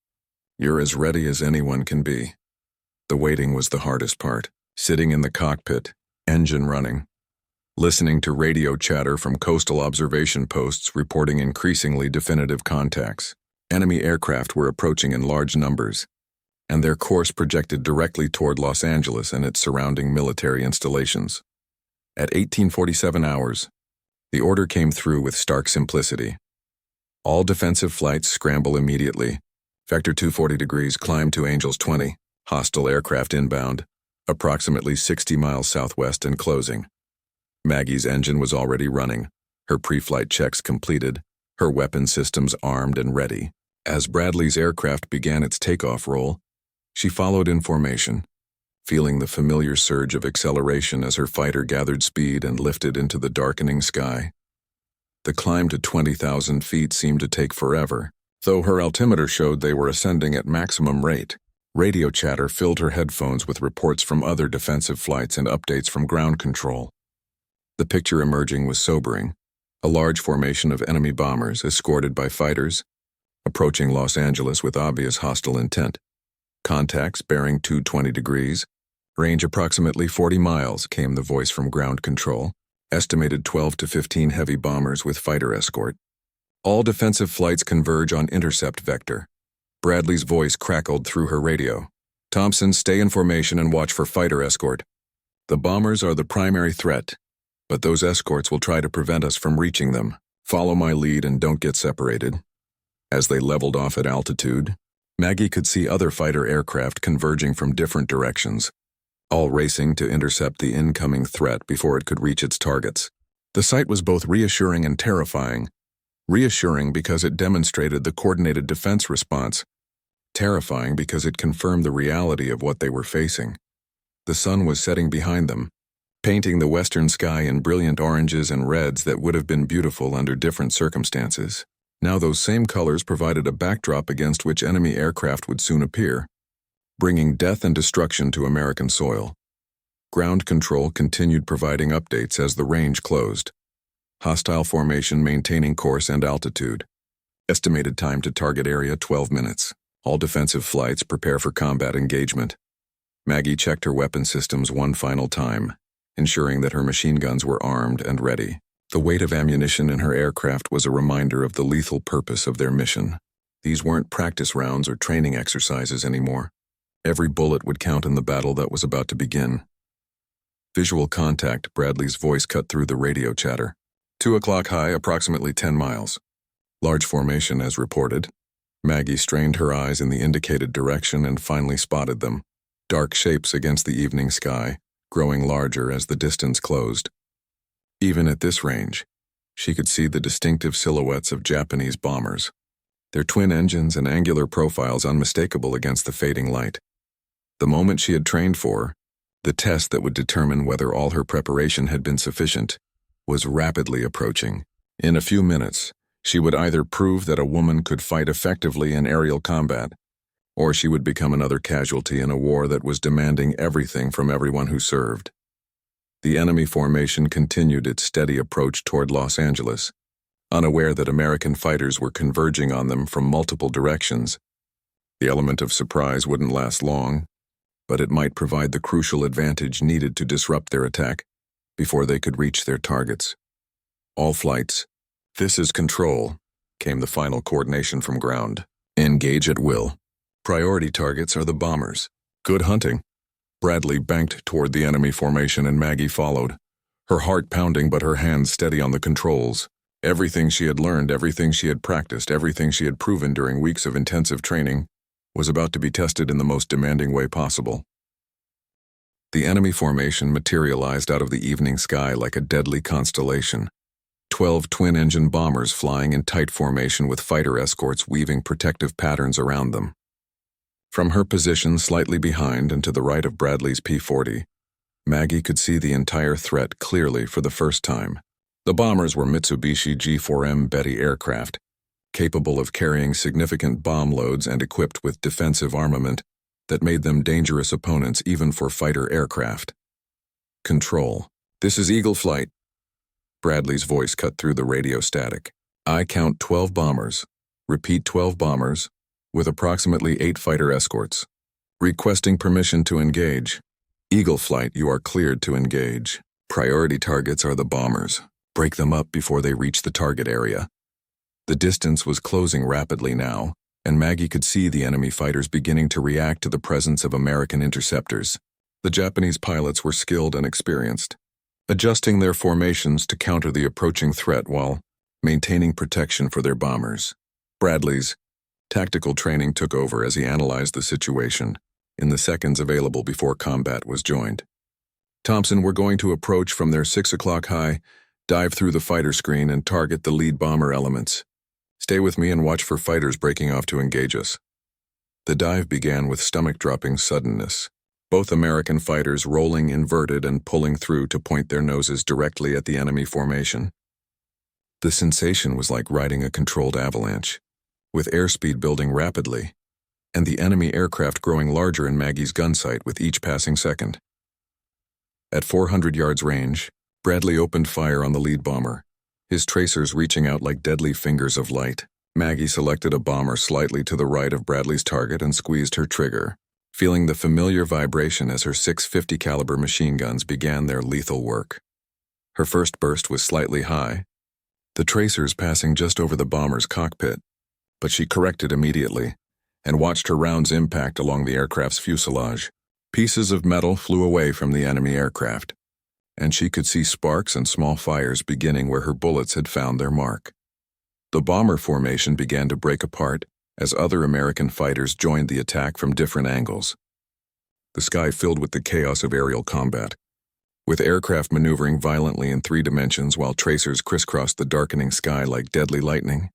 A: You're as ready as anyone can be." The waiting was the hardest part, sitting in the cockpit, engine running, listening to radio chatter from coastal observation posts reporting increasingly definitive contacts. Enemy aircraft were approaching in large numbers, and their course projected directly toward Los Angeles and its surrounding military installations. At 1847 hours, the order came through with stark simplicity. "All defensive flights scramble immediately. Vector 240 degrees, climb to Angels 20. Hostile aircraft inbound, approximately 60 miles southwest and closing." Maggie's engine was already running, her pre-flight checks completed, her weapon systems armed and ready. As Bradley's aircraft began its takeoff roll, she followed in formation, feeling the familiar surge of acceleration as her fighter gathered speed and lifted into the darkening sky. The climb to 20,000 feet seemed to take forever, though her altimeter showed they were ascending at maximum rate. Radio chatter filled her headphones with reports from other defensive flights and updates from ground control. The picture emerging was sobering. A large formation of enemy bombers, escorted by fighters, approaching Los Angeles with obvious hostile intent. "Contacts bearing 220 degrees. Range approximately 40 miles, came the voice from ground control. Estimated 12 to 15 heavy bombers with fighter escort. "All defensive flights converge on intercept vector." Bradley's voice crackled through her radio. "Thompson, stay in formation and watch for fighter escort. The bombers are the primary threat, but those escorts will try to prevent us from reaching them. Follow my lead and don't get separated." As they leveled off at altitude, Maggie could see other fighter aircraft converging from different directions, all racing to intercept the incoming threat before it could reach its targets. The sight was both reassuring and terrifying. Reassuring because it demonstrated the coordinated defense response, terrifying because it confirmed the reality of what they were facing. The sun was setting behind them, painting the western sky in brilliant oranges and reds that would have been beautiful under different circumstances. Now those same colors provided a backdrop against which enemy aircraft would soon appear, bringing death and destruction to American soil. Ground control continued providing updates as the range closed. Hostile formation maintaining course and altitude. Estimated time to target area 12 minutes. All defensive flights prepare for combat engagement. Maggie checked her weapon systems one final time, ensuring that her machine guns were armed and ready. The weight of ammunition in her aircraft was a reminder of the lethal purpose of their mission. These weren't practice rounds or training exercises anymore. Every bullet would count in the battle that was about to begin. Visual contact, Bradley's voice cut through the radio chatter. 2 o'clock high, approximately 10 miles. Large formation as reported. Maggie strained her eyes in the indicated direction and finally spotted them. dark shapes against the evening sky, growing larger as the distance closed. Even at this range, she could see the distinctive silhouettes of Japanese bombers, their twin engines and angular profiles unmistakable against the fading light. The moment she had trained for, the test that would determine whether all her preparation had been sufficient, was rapidly approaching. In a few minutes, she would either prove that a woman could fight effectively in aerial combat, or she would become another casualty in a war that was demanding everything from everyone who served. The enemy formation continued its steady approach toward Los Angeles, unaware that American fighters were converging on them from multiple directions. The element of surprise wouldn't last long, but it might provide the crucial advantage needed to disrupt their attack before they could reach their targets. All flights. This is control, came the final coordination from ground. Engage at will. Priority targets are the bombers. Good hunting. Bradley banked toward the enemy formation and Maggie followed, her heart pounding but her hands steady on the controls. Everything she had learned, everything she had practiced, everything she had proven during weeks of intensive training was about to be tested in the most demanding way possible. The enemy formation materialized out of the evening sky like a deadly constellation. 12 twin-engine bombers flying in tight formation with fighter escorts weaving protective patterns around them. From her position slightly behind and to the right of Bradley's P-40, Maggie could see the entire threat clearly for the first time. The bombers were Mitsubishi G4M Betty aircraft, capable of carrying significant bomb loads and equipped with defensive armament that made them dangerous opponents even for fighter aircraft. Control. This is Eagle Flight. Bradley's voice cut through the radio static. I count 12 bombers. Repeat 12 bombers, with approximately 8 fighter escorts. Requesting permission to engage. Eagle Flight, you are cleared to engage. Priority targets are the bombers. Break them up before they reach the target area. The distance was closing rapidly now, and Maggie could see the enemy fighters beginning to react to the presence of American interceptors. The Japanese pilots were skilled and experienced, adjusting their formations to counter the approaching threat while maintaining protection for their bombers. Bradley's tactical training took over as he analyzed the situation in the seconds available before combat was joined. Thompson, we're going to approach from their 6 o'clock high, dive through the fighter screen and target the lead bomber elements. Stay with me and watch for fighters breaking off to engage us. The dive began with stomach-dropping suddenness, both American fighters rolling inverted and pulling through to point their noses directly at the enemy formation. The sensation was like riding a controlled avalanche, with airspeed building rapidly, and the enemy aircraft growing larger in Maggie's gun sight with each passing second. At 400 yards range, Bradley opened fire on the lead bomber, his tracers reaching out like deadly fingers of light. Maggie selected a bomber slightly to the right of Bradley's target and squeezed her trigger, feeling the familiar vibration as her .650 caliber machine guns began their lethal work. Her first burst was slightly high, the tracers passing just over the bomber's cockpit, but she corrected immediately and watched her rounds impact along the aircraft's fuselage. Pieces of metal flew away from the enemy aircraft, and she could see sparks and small fires beginning where her bullets had found their mark. The bomber formation began to break apart as other American fighters joined the attack from different angles. The sky filled with the chaos of aerial combat, with aircraft maneuvering violently in 3 dimensions while tracers crisscrossed the darkening sky like deadly lightning.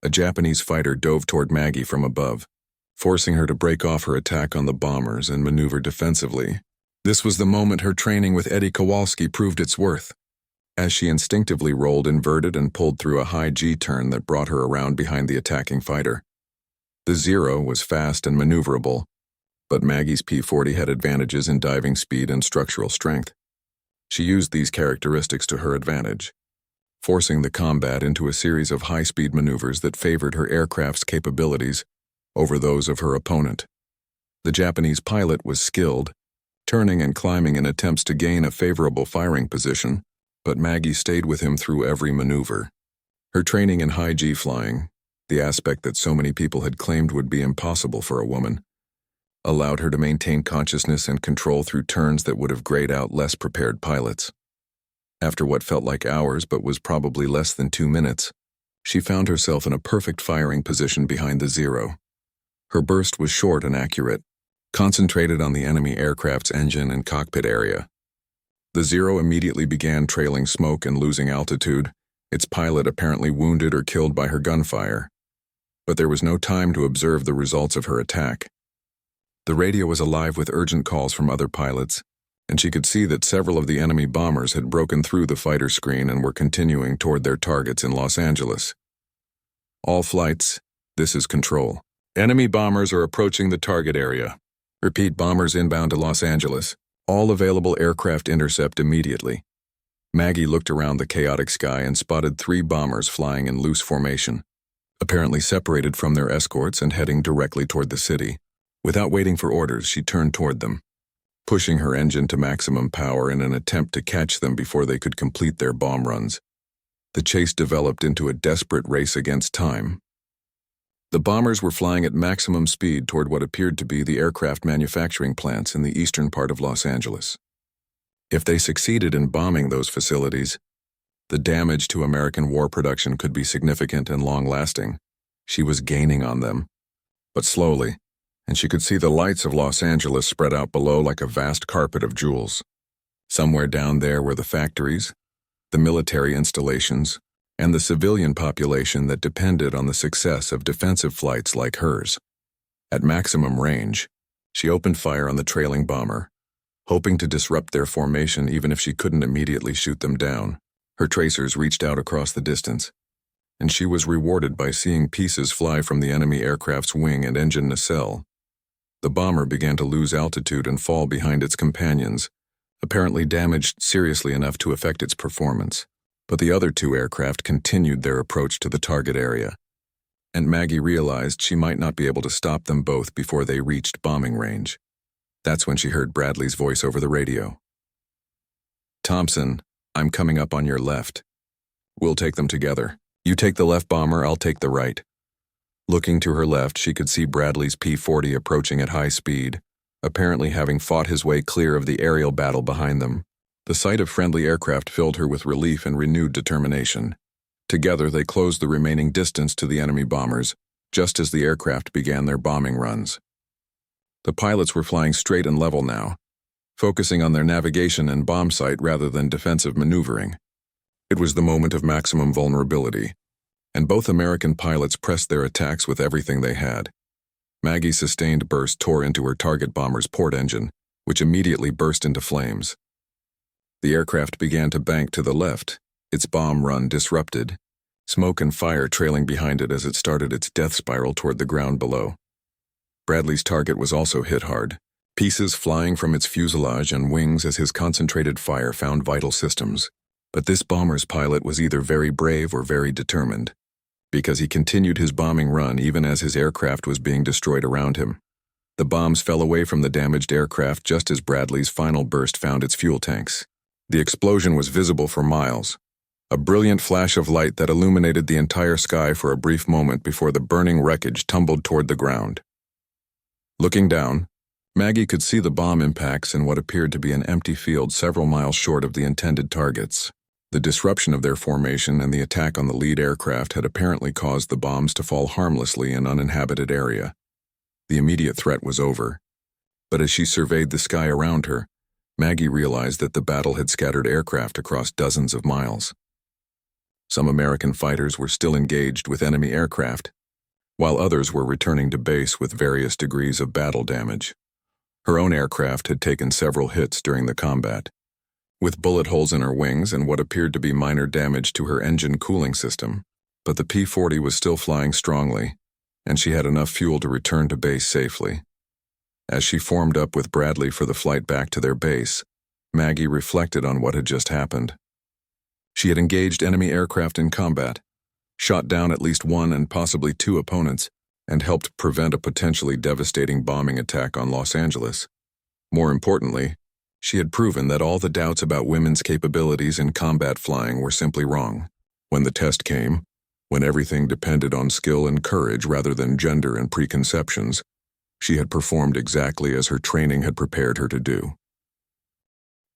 A: A Japanese fighter dove toward Maggie from above, forcing her to break off her attack on the bombers and maneuver defensively. This was the moment her training with Eddie Kowalski proved its worth, as she instinctively rolled inverted and pulled through a high G-turn that brought her around behind the attacking fighter. The Zero was fast and maneuverable, but Maggie's P-40 had advantages in diving speed and structural strength. She used these characteristics to her advantage, forcing the combat into a series of high-speed maneuvers that favored her aircraft's capabilities over those of her opponent. The Japanese pilot was skilled, turning and climbing in attempts to gain a favorable firing position, but Maggie stayed with him through every maneuver. Her training in high G flying, the aspect that so many people had claimed would be impossible for a woman, allowed her to maintain consciousness and control through turns that would have grayed out less prepared pilots. After what felt like hours but was probably less than 2 minutes, she found herself in a perfect firing position behind the Zero. Her burst was short and accurate, concentrated on the enemy aircraft's engine and cockpit area. The Zero immediately began trailing smoke and losing altitude, its pilot apparently wounded or killed by her gunfire. But there was no time to observe the results of her attack. The radio was alive with urgent calls from other pilots, and she could see that several of the enemy bombers had broken through the fighter screen and were continuing toward their targets in Los Angeles. All flights, this is control. Enemy bombers are approaching the target area. Repeat, bombers inbound to Los Angeles. All available aircraft intercept immediately. Maggie looked around the chaotic sky and spotted 3 bombers flying in loose formation, apparently separated from their escorts and heading directly toward the city. Without waiting for orders, she turned toward them, pushing her engine to maximum power in an attempt to catch them before they could complete their bomb runs. The chase developed into a desperate race against time. The bombers were flying at maximum speed toward what appeared to be the aircraft manufacturing plants in the eastern part of Los Angeles. If they succeeded in bombing those facilities, the damage to American war production could be significant and long-lasting. She was gaining on them, but slowly, and she could see the lights of Los Angeles spread out below like a vast carpet of jewels. Somewhere down there were the factories, the military installations, and the civilian population that depended on the success of defensive flights like hers. At maximum range, she opened fire on the trailing bomber, hoping to disrupt their formation even if she couldn't immediately shoot them down. Her tracers reached out across the distance, and she was rewarded by seeing pieces fly from the enemy aircraft's wing and engine nacelle. The bomber began to lose altitude and fall behind its companions, apparently damaged seriously enough to affect its performance. But the other 2 aircraft continued their approach to the target area, and Maggie realized she might not be able to stop them both before they reached bombing range. That's when she heard Bradley's voice over the radio. "Thompson, I'm coming up on your left. We'll take them together. You take the left bomber, I'll take the right." Looking to her left, she could see Bradley's P-40 approaching at high speed, apparently having fought his way clear of the aerial battle behind them. The sight of friendly aircraft filled her with relief and renewed determination. Together, they closed the remaining distance to the enemy bombers, just as the aircraft began their bombing runs. The pilots were flying straight and level now, focusing on their navigation and bomb sight rather than defensive maneuvering. It was the moment of maximum vulnerability, and both American pilots pressed their attacks with everything they had. Maggie's sustained burst tore into her target bomber's port engine, which immediately burst into flames. The aircraft began to bank to the left, its bomb run disrupted, smoke and fire trailing behind it as it started its death spiral toward the ground below. Bradley's target was also hit hard, pieces flying from its fuselage and wings as his concentrated fire found vital systems. But this bomber's pilot was either very brave or very determined, because he continued his bombing run even as his aircraft was being destroyed around him. The bombs fell away from the damaged aircraft just as Bradley's final burst found its fuel tanks. The explosion was visible for miles, a brilliant flash of light that illuminated the entire sky for a brief moment before the burning wreckage tumbled toward the ground. Looking down, Maggie could see the bomb impacts in what appeared to be an empty field several miles short of the intended targets. The disruption of their formation and the attack on the lead aircraft had apparently caused the bombs to fall harmlessly in an uninhabited area. The immediate threat was over, but as she surveyed the sky around her, Maggie realized that the battle had scattered aircraft across dozens of miles. Some American fighters were still engaged with enemy aircraft, while others were returning to base with various degrees of battle damage. Her own aircraft had taken several hits during the combat, with bullet holes in her wings and what appeared to be minor damage to her engine cooling system. But the P-40 was still flying strongly, and she had enough fuel to return to base safely. As she formed up with Bradley for the flight back to their base, Maggie reflected on what had just happened. She had engaged enemy aircraft in combat, shot down at least 1 and possibly 2 opponents, and helped prevent a potentially devastating bombing attack on Los Angeles. More importantly, she had proven that all the doubts about women's capabilities in combat flying were simply wrong. When the test came, when everything depended on skill and courage rather than gender and preconceptions, she had performed exactly as her training had prepared her to do.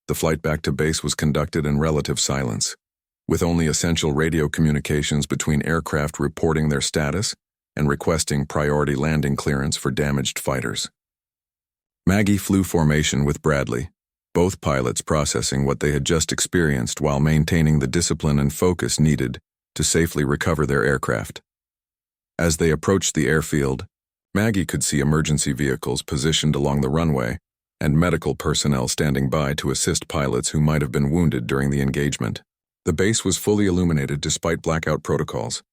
A: The flight back to base was conducted in relative silence, with only essential radio communications between aircraft reporting their status and requesting priority landing clearance for damaged fighters. Maggie flew formation with Bradley, both pilots processing what they had just experienced while maintaining the discipline and focus needed to safely recover their aircraft. As they approached the airfield, Maggie could see emergency vehicles positioned along the runway and medical personnel standing by to assist pilots who might have been wounded during the engagement. The base was fully illuminated despite blackout protocols,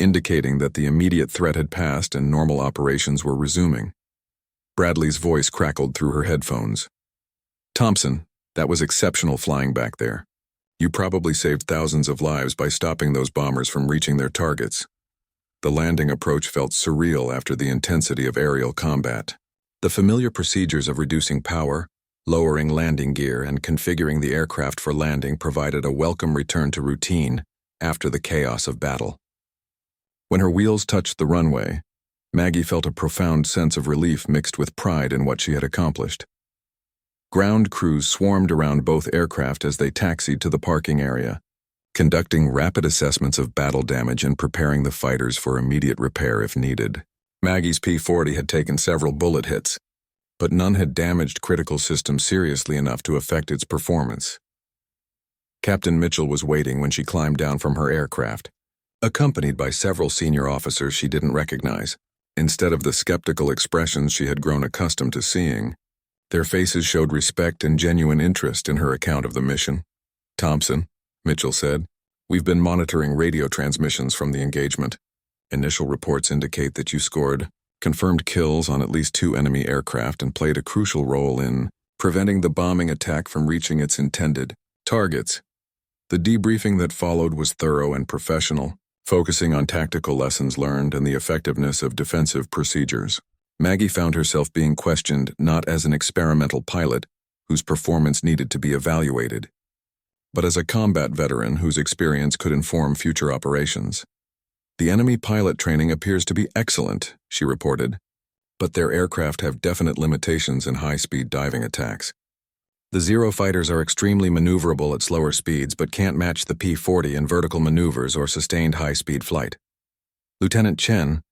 A: indicating that the immediate threat had passed and normal operations were resuming. Bradley's voice crackled through her headphones. "Thompson, that was exceptional flying back there. You probably saved thousands of lives by stopping those bombers from reaching their targets." The landing approach felt surreal after the intensity of aerial combat. The familiar procedures of reducing power, lowering landing gear, and configuring the aircraft for landing provided a welcome return to routine after the chaos of battle. When her wheels touched the runway, Maggie felt a profound sense of relief mixed with pride in what she had accomplished. Ground crews swarmed around both aircraft as they taxied to the parking area, conducting rapid assessments of battle damage and preparing the fighters for immediate repair if needed. Maggie's P-40 had taken several bullet hits, but none had damaged critical systems seriously enough to affect its performance. Captain Mitchell was waiting when she climbed down from her aircraft, accompanied by several senior officers she didn't recognize. Instead of the skeptical expressions she had grown accustomed to seeing, their faces showed respect and genuine interest in her account of the mission. "Thompson," Mitchell said, "we've been monitoring radio transmissions from the engagement. Initial reports indicate that you scored confirmed kills on at least 2 enemy aircraft and played a crucial role in preventing the bombing attack from reaching its intended targets." The debriefing that followed was thorough and professional, focusing on tactical lessons learned and the effectiveness of defensive procedures. Maggie found herself being questioned not as an experimental pilot whose performance needed to be evaluated, but as a combat veteran whose experience could inform future operations. "The enemy pilot training appears to be excellent," she reported, "but their aircraft have definite limitations in high-speed diving attacks. The Zero fighters are extremely maneuverable at slower speeds but can't match the P-40 in vertical maneuvers or sustained high-speed flight." Lieutenant Chen,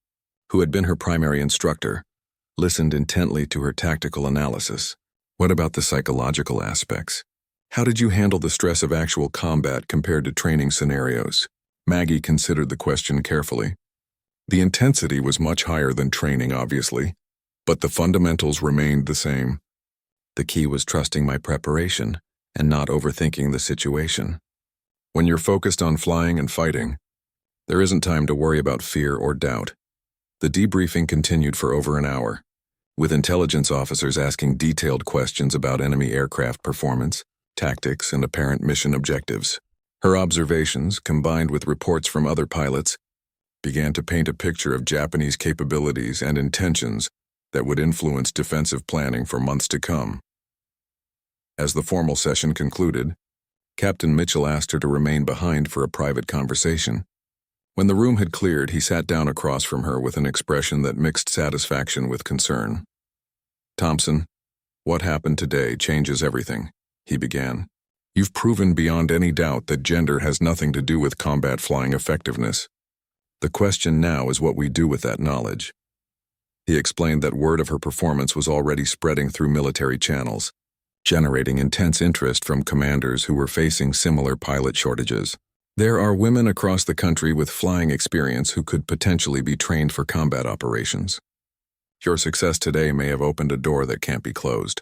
A: who had been her primary instructor, listened intently to her tactical analysis. "What about the psychological aspects? How did you handle the stress of actual combat compared to training scenarios?" Maggie considered the question carefully. The intensity was much higher than training, obviously, but the fundamentals remained the same. "The key was trusting my preparation and not overthinking the situation. When you're focused on flying and fighting, there isn't time to worry about fear or doubt." The debriefing continued for over an hour, with intelligence officers asking detailed questions about enemy aircraft performance, tactics, and apparent mission objectives. Her observations, combined with reports from other pilots, began to paint a picture of Japanese capabilities and intentions that would influence defensive planning for months to come. As the formal session concluded, Captain Mitchell asked her to remain behind for a private conversation. When the room had cleared, he sat down across from her with an expression that mixed satisfaction with concern. "Thompson, what happened today changes everything," he began. "You've proven beyond any doubt that gender has nothing to do with combat flying effectiveness. The question now is what we do with that knowledge." He explained that word of her performance was already spreading through military channels, generating intense interest from commanders who were facing similar pilot shortages. "There are women across the country with flying experience who could potentially be trained for combat operations. Your success today may have opened a door that can't be closed."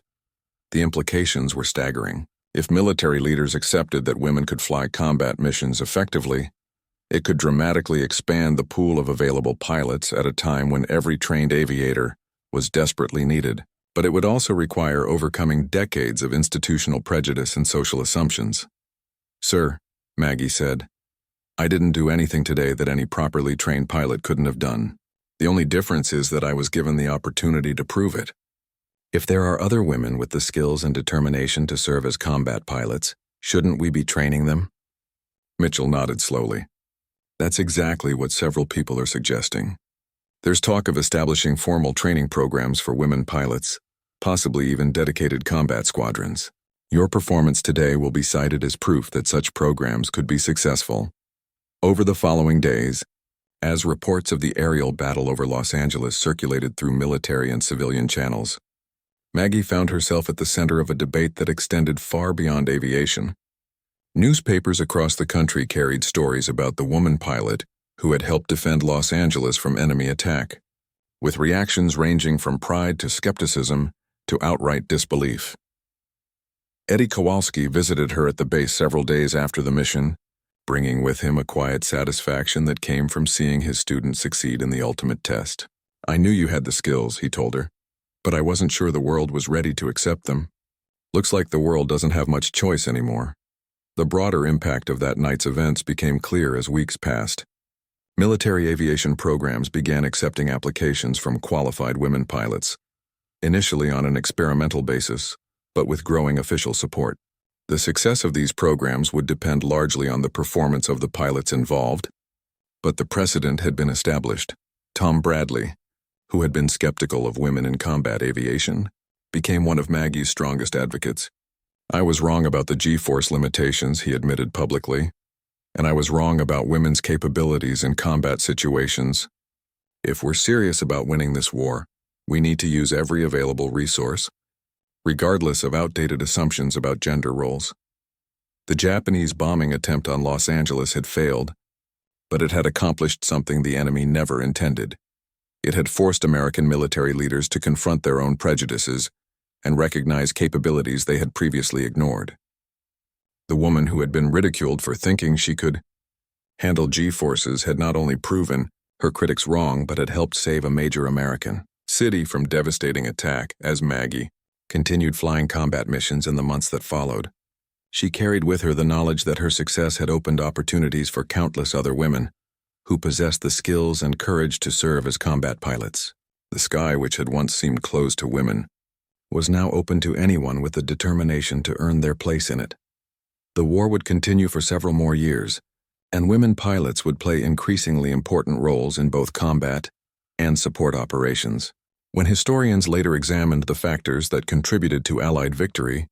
A: The implications were staggering. If military leaders accepted that women could fly combat missions effectively, it could dramatically expand the pool of available pilots at a time when every trained aviator was desperately needed. But it would also require overcoming decades of institutional prejudice and social assumptions. "Sir," Maggie said, "I didn't do anything today that any properly trained pilot couldn't have done. The only difference is that I was given the opportunity to prove it. If there are other women with the skills and determination to serve as combat pilots, shouldn't we be training them?" Mitchell nodded slowly. "That's exactly what several people are suggesting. There's talk of establishing formal training programs for women pilots, possibly even dedicated combat squadrons. Your performance today will be cited as proof that such programs could be successful." Over the following days, as reports of the aerial battle over Los Angeles circulated through military and civilian channels, Maggie found herself at the center of a debate that extended far beyond aviation. Newspapers across the country carried stories about the woman pilot who had helped defend Los Angeles from enemy attack, with reactions ranging from pride to skepticism to outright disbelief. Eddie Kowalski visited her at the base several days after the mission, bringing with him a quiet satisfaction that came from seeing his student succeed in the ultimate test. "I knew you had the skills," he told her, "but I wasn't sure the world was ready to accept them. Looks like the world doesn't have much choice anymore." The broader impact of that night's events became clear as weeks passed. Military aviation programs began accepting applications from qualified women pilots, initially on an experimental basis, but with growing official support. The success of these programs would depend largely on the performance of the pilots involved, but the precedent had been established. Tom Bradley, who had been skeptical of women in combat aviation, became one of Maggie's strongest advocates. "I was wrong about the G-force limitations," he admitted publicly, "and I was wrong about women's capabilities in combat situations. If we're serious about winning this war, we need to use every available resource, regardless of outdated assumptions about gender roles." The Japanese bombing attempt on Los Angeles had failed, but it had accomplished something the enemy never intended. It had forced American military leaders to confront their own prejudices and recognize capabilities they had previously ignored. The woman who had been ridiculed for thinking she could handle G-forces had not only proven her critics wrong, but had helped save a major American city from devastating attack. As Maggie continued flying combat missions in the months that followed, she carried with her the knowledge that her success had opened opportunities for countless other women who possessed the skills and courage to serve as combat pilots. The sky, which had once seemed closed to women, was now open to anyone with the determination to earn their place in it. The war would continue for several more years, and women pilots would play increasingly important roles in both combat and support operations. When historians later examined the factors that contributed to Allied victory,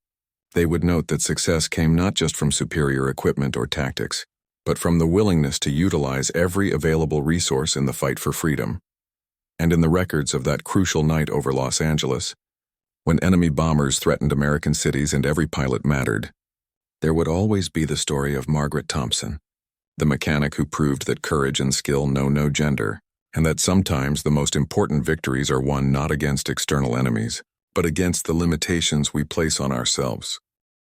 A: they would note that success came not just from superior equipment or tactics, but from the willingness to utilize every available resource in the fight for freedom. And in the records of that crucial night over Los Angeles, when enemy bombers threatened American cities and every pilot mattered, there would always be the story of Margaret Thompson, the mechanic who proved that courage and skill know no gender, and that sometimes the most important victories are won not against external enemies, but against the limitations we place on ourselves.